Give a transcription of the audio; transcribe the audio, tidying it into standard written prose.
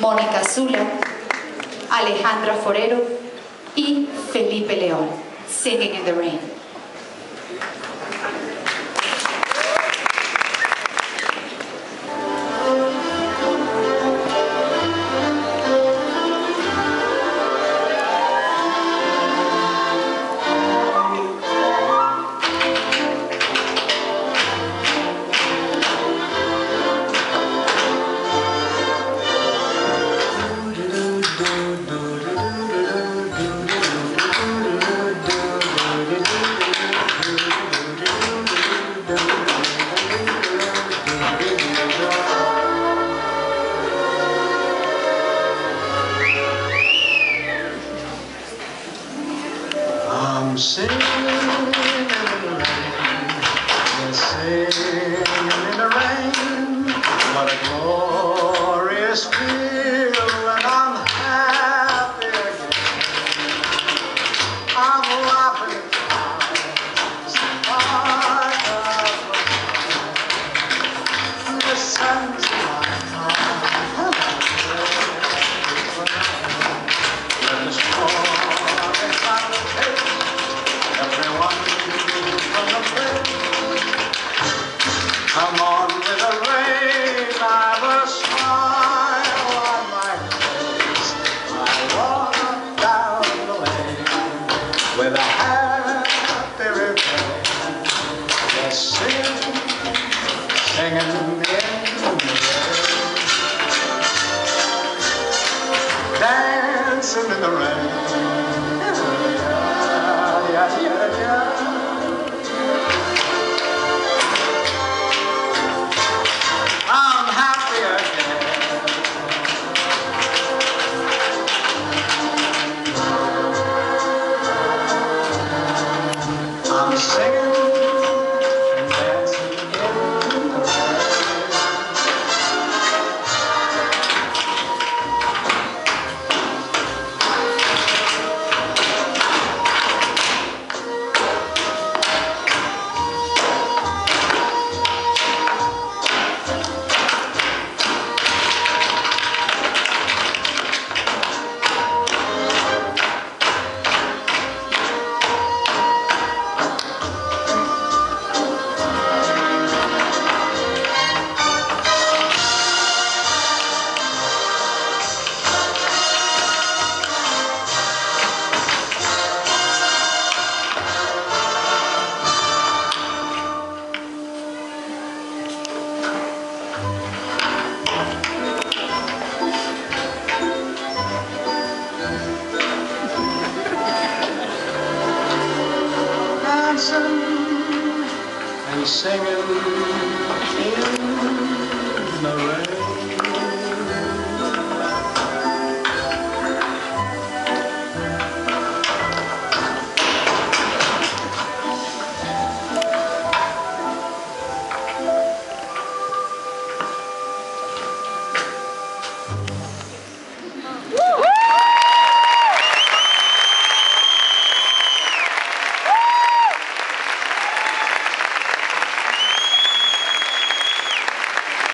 Mónica Zula, Alejandra Forero y Felipe León. Singing in the Rain. I'm singing in the rain, yes, singing in the rain. What a glorious feeling, I'm happy again. I'm laughing at clouds, part of the sun's in my heart. Let the storm inside the face. Everyone from the place, come on with the rain, I've a smile on my face. I walk down the lane with a happy refrain, just singing, singing in the rain, dancing in the rain. I'm happy again. I'm singing and dancing in the rain. And singing in the rain.